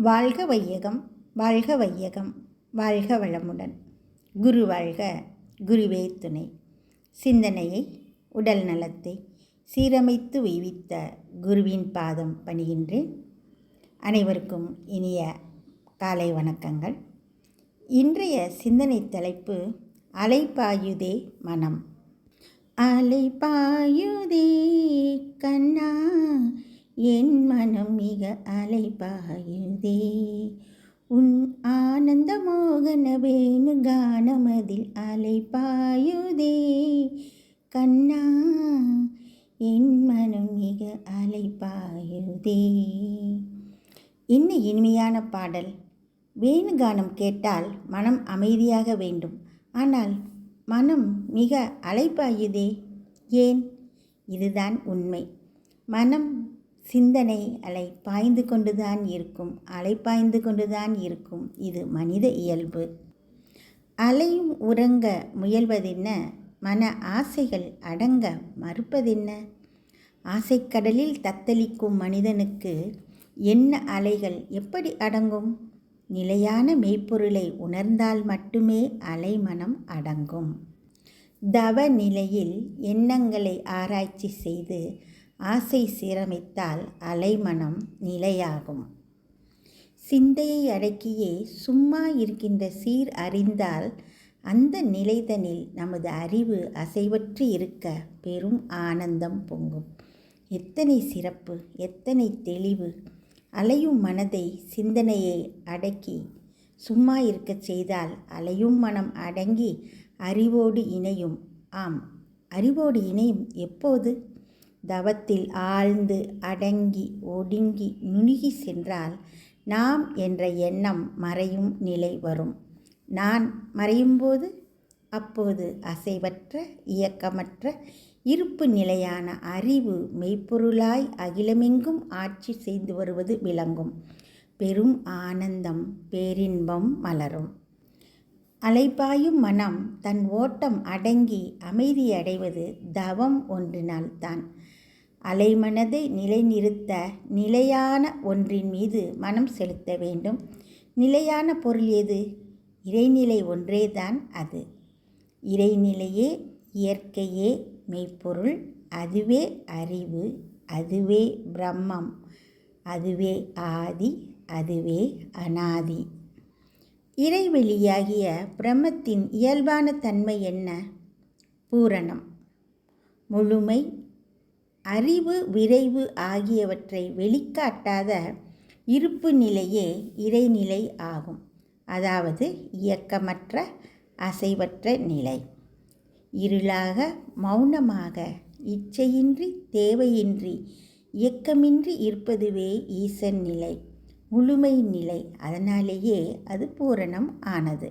வாழ்க வையகம், வாழ்க வையகம், வாழ்க வளமுடன். குரு வாழ்க, குருவே துணை. சிந்தனையை, உடல் நலத்தை சீரமைத்து உய்வித்த குருவின் பாதம் பணிகின்றேன். அனைவருக்கும் இனிய காலை வணக்கங்கள். இன்றைய சிந்தனை தலைப்பு அலைபாயுதே மனம். அலைபாயுதே கண்ணா, என் மனம் மிக அலைபாயுதே, உன் ஆனந்த மோகன வேணு கானமதில் அலைபாயுதே கண்ணா, என் மனம் மிக அலைபாயுதே. என்ன இனிமையான பாடல்! வேணுகானம் கேட்டால் மனம் அமைதியாக வேண்டும். ஆனால் மனம் மிக அலைபாயுதே, ஏன்? இதுதான் உண்மை. மனம் சிந்தனை அலை பாய்ந்து கொண்டுதான் இருக்கும், அலைப்பாய்ந்து கொண்டுதான் இருக்கும். இது மனித இயல்பு. அலையும் உறங்க முயல்வதென்ன, மன ஆசைகள் அடங்க மறுப்பதென்ன? ஆசைக்கடலில் தத்தளிக்கும் மனிதனுக்கு என்ன அலைகள் எப்படி அடங்கும்? நிலையான மெய்ப்பொருளை உணர்ந்தால் மட்டுமே அலைமனம் அடங்கும். தவ நிலையில் எண்ணங்களை ஆராய்ச்சி செய்து ஆசை சீரமைத்தால் அலைமனம் நிலையாகும். சிந்தையை அடக்கியே சும்மா இருக்கின்ற சீர் அறிந்தால் அந்த நிலைதனில் நமது அறிவு அசைவற்று இருக்க பெரும் ஆனந்தம் பொங்கும். எத்தனை சிறப்பு, எத்தனை தெளிவு! அலையும் மனதை, சிந்தனையை அடக்கி சும்மா இருக்கச் செய்தால் அலையும் மனம் அடங்கி அறிவோடு இணையும். ஆம், அறிவோடு இணையும் எப்போது? தவத்தில் ஆழ்ந்து அடங்கி ஒடுங்கி நுணுகி சென்றால் நாம் என்ற எண்ணம் மறையும் நிலை வரும். நான் மறையும்போது அப்போது அசைவற்ற இயக்கமற்ற இருப்பு நிலையான அறிவு மெய்ப்பொருளாய் அகிலமெங்கும் ஆட்சி செய்து வருவது விளங்கும். பெரும் ஆனந்தம், பேரின்பம் மலரும். அலைபாயும் மனம் தன் ஓட்டம் அடங்கி அமைதியடைவது தவம் ஒன்றினால்தான். அலைமனதை நிலைநிறுத்த நிலையான ஒன்றின் மீது மனம் செலுத்த வேண்டும். நிலையான பொருள் எது? இறைநிலை ஒன்றேதான் அது. இறைநிலையே, இயற்கையே மெய்ப்பொருள். அதுவே அறிவு, அதுவே பிரம்மம், அதுவே ஆதி, அதுவே அனாதி. இறைவெளியாகிய பிரம்மத்தின் இயல்பான தன்மை என்ன? பூரணம், முழுமை, அறிவு, விரைவு ஆகியவற்றை வெளிக்காட்டாத இருப்பு நிலையே இறைநிலை ஆகும். அதாவது இயக்கமற்ற அசைவற்ற நிலை. இருளாக மௌனமாக இச்சையின்றி தேவையின்றி இயக்கமின்றி இருப்பதுவே ஈசன் நிலை, முழுமை நிலை. அதனாலேயே அது பூரணம் ஆனது.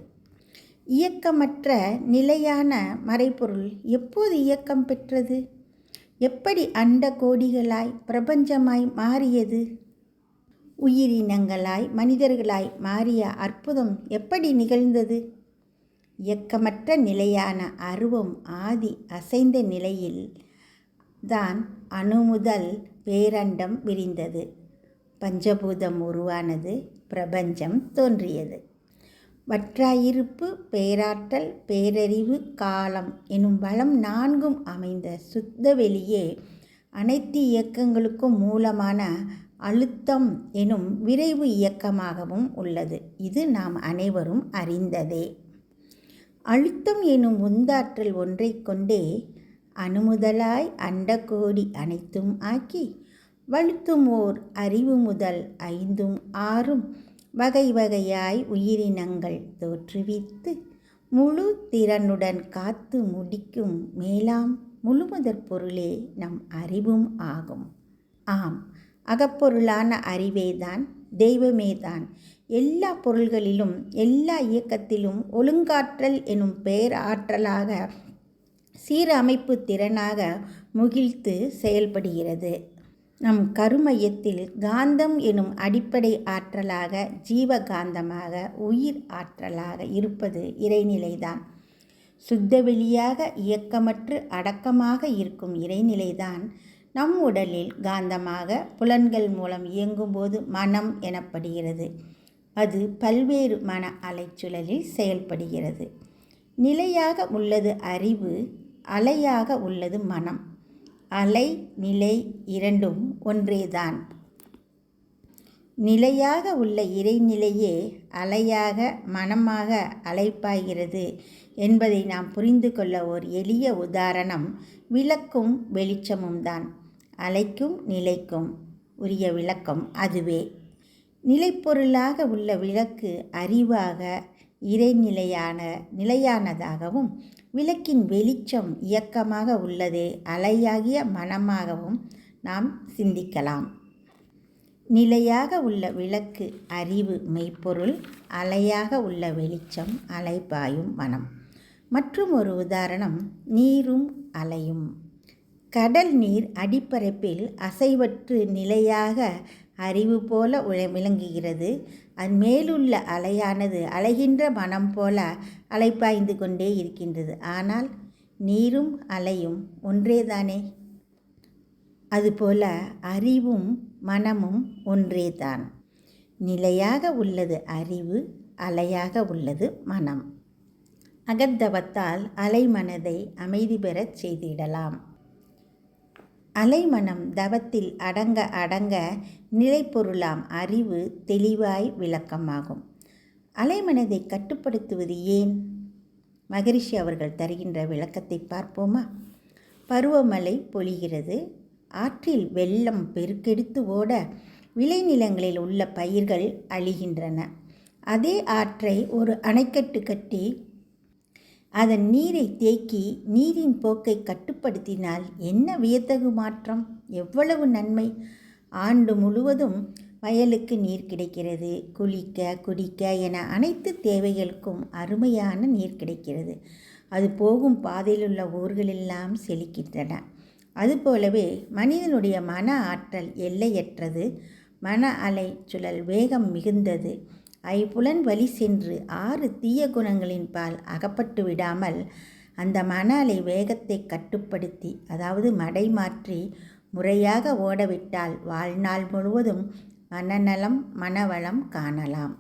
இயக்கமற்ற நிலையான மறைபொருள் எப்போது இயக்கம் பெற்றது? எப்படி அண்ட கோடிகளாய் பிரபஞ்சமாய் மாறியது? உயிரினங்களாய் மனிதர்களாய் மாறிய அற்புதம் எப்படி நிகழ்ந்தது? இயக்கமற்ற நிலையான அருவம் ஆதி அசைந்த நிலையில் தான் அணு முதல் பேரண்டம் விரிந்தது, பஞ்சபூதம் உருவானது, பிரபஞ்சம் தோன்றியது. வற்றாயிருப்பு, பேராற்றல், பேரறிவு, காலம் எனும் வளம் நான்கும் அமைந்த சுத்த வெளியே அனைத்து இயக்கங்களுக்கும் மூலமான அழுத்தம் எனும் விரைவு இயக்கமாகவும் உள்ளது. இது நாம் அனைவரும் அறிந்ததே. அழுத்தம் எனும் உந்தாற்றல் ஒன்றை கொண்டே அணுமுதலாய் அண்டகோடி அனைத்தும் ஆக்கி வழுத்தும் ஓர் அறிவு முதல் ஐந்தும் ஆறும் வகை வகையாய் உயிரினங்கள் தோற்றுவித்து முழு திறனுடன் காத்து முடிக்கும் மேலாம் முழுமுதற் பொருளே நம் அறிவும் ஆகும். ஆம், அகப்பொருளான அறிவேதான், தெய்வமேதான். எல்லா பொருள்களிலும் எல்லா இயக்கத்திலும் ஒழுங்காற்றல் எனும் பேராற்றலாக சீரமைப்பு திறனாக முகிழ்த்து செயல்படுகிறது. நம் கருமையத்தில் காந்தம் எனும் அடிப்படை ஆற்றலாக, ஜீவகாந்தமாக, உயிர் ஆற்றலாக இருப்பது இறைநிலைதான். சுத்த வெளியாக இயக்கமற்று அடக்கமாக இருக்கும் இறைநிலைதான் நம் உடலில் காந்தமாக புலன்கள் மூலம் இயங்கும்போது மனம் எனப்படுகிறது. அது பல்வேறு மன அலைச்சுழலில் செயல்படுகிறது. நிலையாக உள்ளது அறிவு, அலையாக உள்ளது மனம். அலை, நிலை இரண்டும் ஒன்றேதான். நிலையாக உள்ள இறைநிலையே அலையாக மனமாக அலைப்பாய்கிறது என்பதை நாம் புரிந்து கொள்ள ஓர் எளிய உதாரணம் விளக்கும் வெளிச்சமும் தான். அலைக்கும் நிலைக்கும் உரிய விளக்கம் அதுவே. நிலைப்பொருளாக உள்ள விளக்கு அறிவாக நிலையானதாகவும், விளக்கின் வெளிச்சம் இயக்கமாக உள்ளதே அலையாகிய மனமாகவும் நாம் சிந்திக்கலாம். நிலையாக உள்ள விளக்கு அறிவு மெய்ப்பொருள், அலையாக உள்ள வெளிச்சம் அலைபாயும் மனம். மற்றும் ஒரு உதாரணம் நீரும் அலையும். கடல் நீர் அடிப்பரப்பில் அசைவற்று நிலையாக அறிவு போல விளங்குகிறது. அது மேலுள்ள அலையானது அலைகின்ற மனம் போல அலைப்பாய்ந்து கொண்டே இருக்கின்றது. ஆனால் நீரும் அலையும் ஒன்றேதானே? அதுபோல அறிவும் மனமும் ஒன்றேதான். நிலையாக உள்ளது அறிவு, அலையாக உள்ளது மனம். அகத்தவத்தால் அலைமனதை அமைதி பெறச் செய்திடலாம். அலைமனம் தவத்தில் அடங்க அடங்க நிலைப்பொருளாம் அறிவு தெளிவாய் விளக்கமாகும். அலைமனதை கட்டுப்படுத்துவது ஏன்? மகரிஷி அவர்கள் தருகின்ற விளக்கத்தை பார்ப்போமா? பருவமழை பொழிகிறது. ஆற்றில் வெள்ளம் பெருக்கெடுத்து ஓட விளைநிலங்களில் உள்ள பயிர்கள் அழிகின்றன. அதே ஆற்றை ஒரு அணைக்கட்டு கட்டி அதன் நீரை தேக்கி நீரின் போக்கை கட்டுப்படுத்தினால் என்ன வியத்தகு மாற்றம்! எவ்வளவு நன்மை! ஆண்டு முழுவதும் வயலுக்கு நீர் கிடைக்கிறது. குளிக்க, குடிக்க என அனைத்து தேவைகளுக்கும் அருமையான நீர் கிடைக்கிறது. அது போகும் பாதையிலுள்ள ஊர்களெல்லாம் செழிக்கின்றன. அதுபோலவே மனிதனுடைய மன ஆற்றல் எல்லையற்றது. மன அலை சுழல் வேகம் மிகுந்தது. ஐம்புலன் வழி சென்று 6 தீய குணங்களின் பால் அகப்பட்டு விடாமல் அந்த மன அலை வேகத்தை கட்டுப்படுத்தி, அதாவது மடை மாற்றி முறையாக ஓடவிட்டால் வாழ்நாள் முழுவதும் மனநலம் மனவளம் காணலாம்.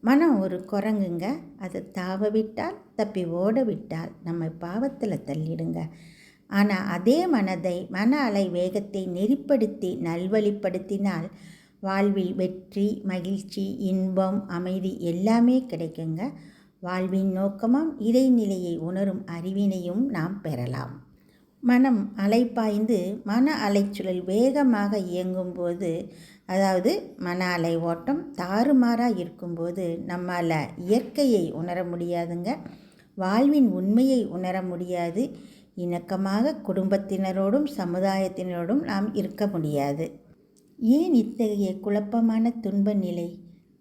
மனம் ஒரு குரங்குங்க. அதை தாவ விட்டால், தப்பி ஓட விட்டால் நம்மை பாவத்தில் தள்ளிடுங்க. ஆனால் அதே மனதை மன அலை வேகத்தை நெறிப்படுத்தி நல்வழிப்படுத்தினால் வாழ்வில் வெற்றி, மகிழ்ச்சி, இன்பம், அமைதி எல்லாமே கிடைக்குங்க. வாழ்வின் நோக்கமாம் இறைநிலையை உணரும் அறிவினையும் நாம் பெறலாம். மனம் அலைப்பாய்ந்து மன அலைச்சுழல் வேகமாக இயங்கும்போது, அதாவது மன அலை ஓட்டம் தாறுமாறாக இருக்கும்போது நம்மால் இயற்கையை உணர முடியாதுங்க. வாழ்வின் உண்மையை உணர முடியாது. இணக்கமாக குடும்பத்தினரோடும் சமுதாயத்தினரோடும் நாம் இருக்க முடியாது. ஏன் இத்தகைய குழப்பமான துன்ப நிலை?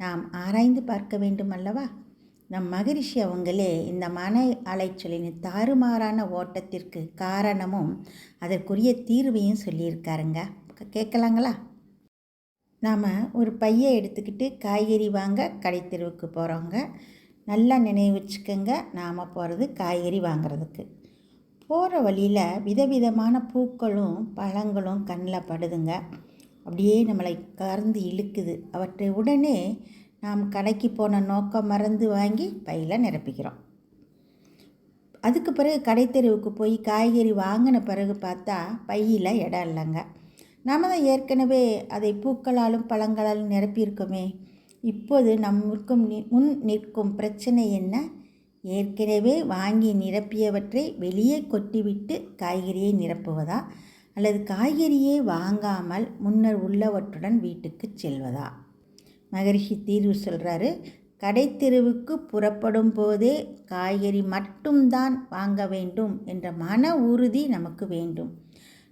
நாம் ஆராய்ந்து பார்க்க வேண்டும் அல்லவா? நம் மகரிஷி அவங்களே இந்த மன அலைச்சலின் தாறுமாறான ஓட்டத்திற்கு காரணமும் அதற்குரிய தீர்வையும் சொல்லியிருக்காருங்க. கேட்கலாங்களா? நாம் ஒரு பையை எடுத்துக்கிட்டு காய்கறி வாங்க கடைத்தெருவுக்கு போகிறோங்க. நல்லா நினைவு வச்சுக்கோங்க, நாம் போகிறது காய்கறி வாங்கிறதுக்கு. போகிற வழியில் விதவிதமான பூக்களும் பழங்களும் கண்ணில் படுதுங்க. அப்படியே நம்மளை கறந்து இழுக்குது. அவற்றை உடனே நாம் கடைக்கு போன நோக்கம் மறந்து வாங்கி பையில் நிரப்பிக்கிறோம். அதுக்கு பிறகு கடைத்தெருவுக்கு போய் காய்கறி வாங்கின பிறகு பார்த்தா பையில் இடம் இல்லைங்க. நாம் தான் ஏற்கனவே அதை பூக்களாலும் பழங்களாலும் நிரப்பியிருக்கோமே. இப்போது முன் நிற்கும் பிரச்சனை என்ன? ஏற்கனவே வாங்கி நிரப்பியவற்றை வெளியே கொட்டிவிட்டு காய்கறியை நிரப்புவதா, அல்லது காய்கறியே வாங்காமல் முன்னர் உள்ளவற்றுடன் வீட்டுக்கு செல்வதா? மகரிஷி தீர்வு சொல்கிறாரு. கடைத்தெருவுக்கு புறப்படும் போதே காய்கறி மட்டும்தான் வாங்க வேண்டும் என்ற மன உறுதி நமக்கு வேண்டும்.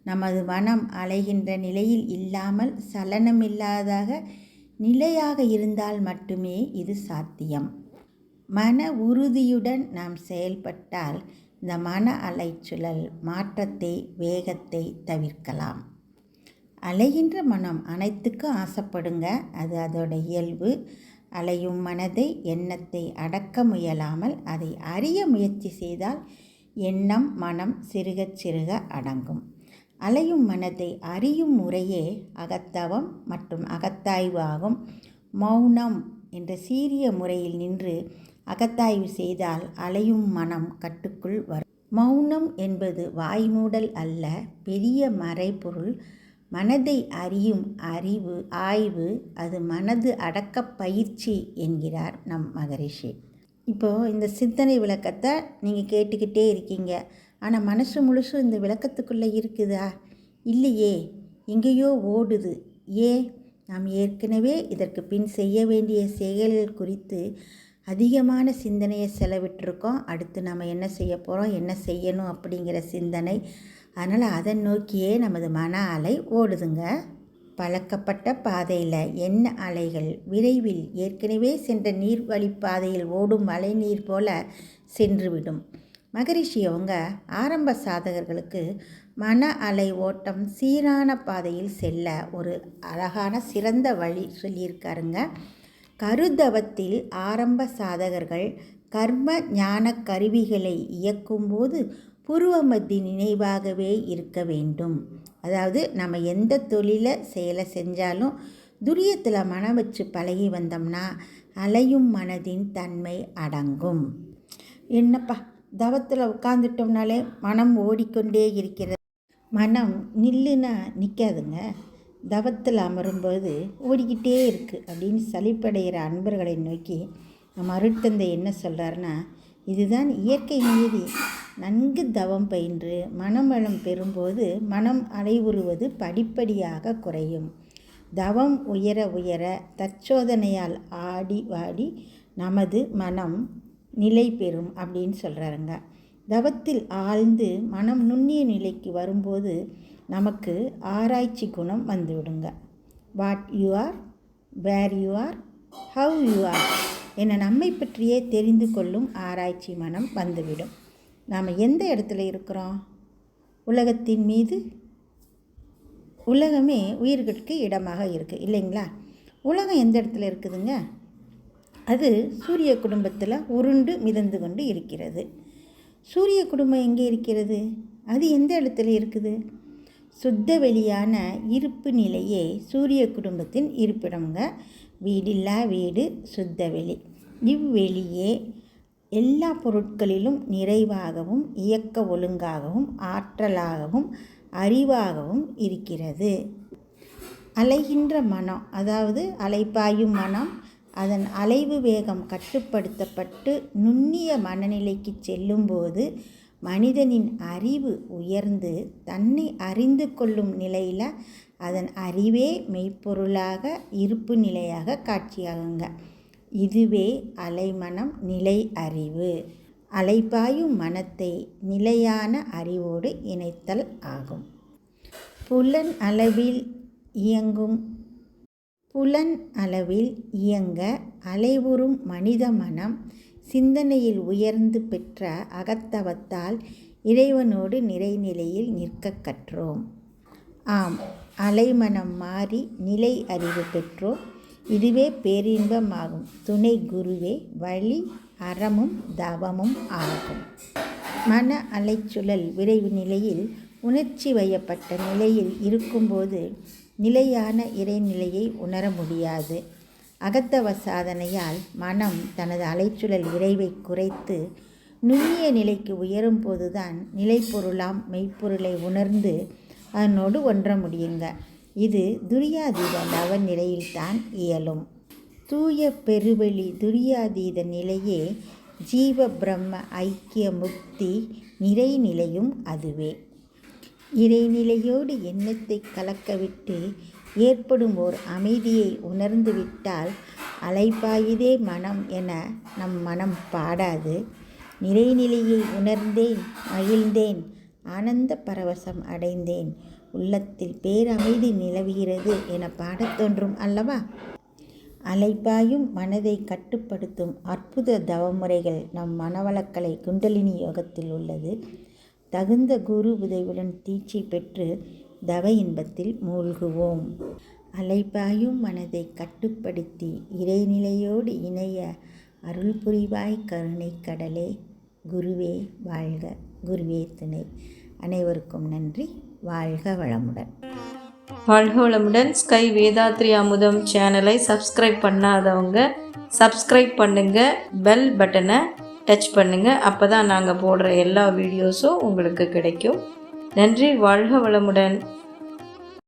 நமது மனம் அலைகின்ற நிலையில் இல்லாமல் சலனமில்லாதாக நிலையாக இருந்தால் மட்டுமே இது சாத்தியம். மன உறுதியுடன் நாம் செயல்பட்டால் இந்த மன அலைச்சுழல் மாற்றத்தை, வேகத்தை தவிர்க்கலாம். அலைகின்ற மனம் அனைத்துக்கும் ஆசைப்படுங்க. அது அதோட இயல்பு. அலையும் மனதை, எண்ணத்தை அடக்க முயலாமல் அதை அறிய முயற்சி செய்தால் எண்ணம், மனம் சிறுக சிறுக அடங்கும். அலையும் மனதை அறியும் முறையே அகத்தவம் மற்றும் அகத்தாய்வு ஆகும். மௌனம் என்ற சீரிய முறையில் நின்று அகத்தாய்வு செய்தால் அலையும் மனம் கட்டுக்குள் வரும். மௌனம் என்பது வாய்மூடல் அல்ல, பெரிய மறைபொருள். மனதை அறியும் அறிவு ஆய்வு, அது மனது அடக்க பயிற்சி என்கிறார் நம் மகரிஷி. இப்போது இந்த சிந்தனை விளக்கத்தை நீங்கள் கேட்டுக்கிட்டே இருக்கீங்க. ஆனால் மனசு முழுசும் இந்த விளக்கத்துக்குள்ளே இருக்குதா? இல்லையே, எங்கேயோ ஓடுது. ஏன்? நாம் ஏற்கனவே இதற்கு பின் செய்ய வேண்டிய செயல்கள் குறித்து அதிகமான சிந்தனையை செலவிட்டிருக்கோம். அடுத்து நம்ம என்ன செய்ய போகிறோம், என்ன செய்யணும் அப்படிங்கிற சிந்தனை. அதனால் அதை நோக்கியே நமது மன அலை ஓடுதுங்க. பழக்கப்பட்ட பாதையில் என்ன அலைகள் விரைவில் ஏற்கனவே சென்ற நீர் வழிப்பாதையில் ஓடும் மழை நீர் போல சென்றுவிடும். மகரிஷி அவங்க ஆரம்ப சாதகர்களுக்கு மன அலை ஓட்டம் சீரான பாதையில் செல்ல ஒரு அழகான சிறந்த வழி சொல்லியிருக்காருங்க. கருதவத்தில் ஆரம்ப சாதகர்கள் கர்ம ஞான கருவிகளை இயக்கும்போது பூர்வமத்தி நினைவாகவே இருக்க வேண்டும். அதாவது நம்ம எந்த தொழிலை செயலை செஞ்சாலும் துரியத்தில் மனம் வச்சு பழகி வந்தோம்னா அலையும் மனதின் தன்மை அடங்கும். என்னப்பா தவத்தில் உட்காந்துட்டோம்னாலே மனம் ஓடிக்கொண்டே இருக்கிறது. மனம் நில்லுன்னா நிற்காதுங்க. தவத்தில் அமரும்போது ஓடிக்கிட்டே இருக்குது அப்படின்னு சலிப்படைகிற அன்பர்களை நோக்கி நம்ம அருட்தந்தை என்ன சொல்கிறாருன்னா, இதுதான் இயற்கை நீதி. நன்கு தவம் பயின்று மனவளம் பெறும்போது மனம் அலைவுறுவது படிப்படியாக குறையும். தவம் உயர உயர தற்சோதனையால் ஆடி வாடி நமது மனம் நிலை பெறும் அப்படின்னு சொல்கிறாருங்க. தவத்தில் ஆழ்ந்து மனம் நுண்ணிய நிலைக்கு வரும்போது நமக்கு ஆராய்ச்சி குணம் வந்துவிடுங்க. What you are, where you are, how you are என நம்மை பற்றியே தெரிந்து கொள்ளும் ஆராய்ச்சி மனம் வந்துவிடும். நாம் எந்த இடத்துல இருக்கிறோம்? உலகத்தின் மீது. உலகமே உயிர்களுக்கு இடமாக இருக்குது இல்லைங்களா? உலகம் எந்த இடத்துல இருக்குதுங்க? அது சூரிய குடும்பத்தில் உருண்டு மிதந்து கொண்டு இருக்கிறது. சூரிய குடும்பம் எங்கே இருக்கிறது? அது எந்த இடத்துல இருக்குது? சுத்த வெளியான இருப்பு நிலையே சூரிய குடும்பத்தின் இருப்பிடங்க. வீடில்லா வீடு சுத்த வெளி. இவ்வெளியே எல்லா பொருட்களிலும் நிறைவாகவும் இயக்க ஒழுங்காகவும் ஆற்றலாகவும் அறிவாகவும் இருக்கிறது. அலைகின்ற மனம், அதாவது அலைப்பாயும் மனம், அதன் அலைவு வேகம் கட்டுப்படுத்தப்பட்டு நுண்ணிய மனநிலைக்கு செல்லும்போது மனிதனின் அறிவு உயர்ந்து தன்னை அறிந்து கொள்ளும் நிலையில் அதன் அறிவே மெய்ப்பொருளாக இருப்பு நிலையாக காட்சியாகுங்க. இதுவே அலைமனம் நிலை அறிவு. அலைப்பாயும் மனத்தை நிலையான அறிவோடு இணைத்தல் ஆகும். புலன் அளவில் இயங்க அலைவுறும் மனித மனம் சிந்தனையில் உயர்ந்து பெற்ற அகத்தவத்தால் இறைவனோடு நிறைநிலையில் நிற்க கற்றோம். ஆம், அலைமனம் மாறி நிலை அறிவு பெற்றோம். இதுவே பேரின்பமாகும். துணை குருவே வழி அறமும் தவமும் ஆகும். மன அலைச்சுழல் விரைவு நிலையில் உணர்ச்சி வயப்பட்ட நிலையில் இருக்கும்போது நிலையான இறைநிலையை உணர முடியாது. அகத்தவ சாதனையால் மனம் தனது அலைச்சுழல் விரைவை குறைத்து நுண்ணிய நிலைக்கு உயரும் போதுதான் நிலைப்பொருளாம் மெய்ப்பொருளை உணர்ந்து அதனோடு ஒன்ற முடியுங்க. இது துரியாதீத நவ நிலையில்தான் இயலும். தூய பெருவெளி துரியாதீத நிலையே ஜீவ பிரம்ம ஐக்கிய முக்தி நிறைநிலையும் அதுவே. இறைநிலையோடு எண்ணத்தை கலக்கவிட்டு ஏற்படும் ஓர் அமைதியை உணர்ந்து விட்டால் அலைப்பாயுதே மனம் என நம் மனம் பாடாது. நிறைநிலையை உணர்ந்தேன், மகிழ்ந்தேன், ஆனந்த பரவசம் அடைந்தேன், உள்ளத்தில் பேரமைதி நிலவுகிறது என பாடத் தோன்றும் அல்லவா? அலைப்பாயும் மனதை கட்டுப்படுத்தும் அற்புத தவமுறைகள் நம் மனவளக்கலை குண்டலினி யோகத்தில் உள்ளது. தகுந்த குரு உதவியுடன் தீட்சை பெற்று தவ இன்பத்தில் மூழ்குவோம். அலைப்பாயும் மனதை கட்டுப்படுத்தி இறைநிலையோடு இணைய அருள் புரிவாய் கருணை கடலே. குருவே வாழ்க, குருவே துணை. அனைவருக்கும் நன்றி. வாழ்க வளமுடன். வாழ்க வளமுடன். ஸ்கை வேதாத்ரி அமுதம் சேனலை சப்ஸ்கிரைப் பண்ணாதவங்க சப்ஸ்கிரைப் பண்ணுங்கள், பெல் பட்டனை டச் பண்ணுங்கள். அப்போ தான் நாங்கள் போடுற எல்லா வீடியோஸும் உங்களுக்கு கிடைக்கும். நன்றி. வாழ்க வளமுடன்.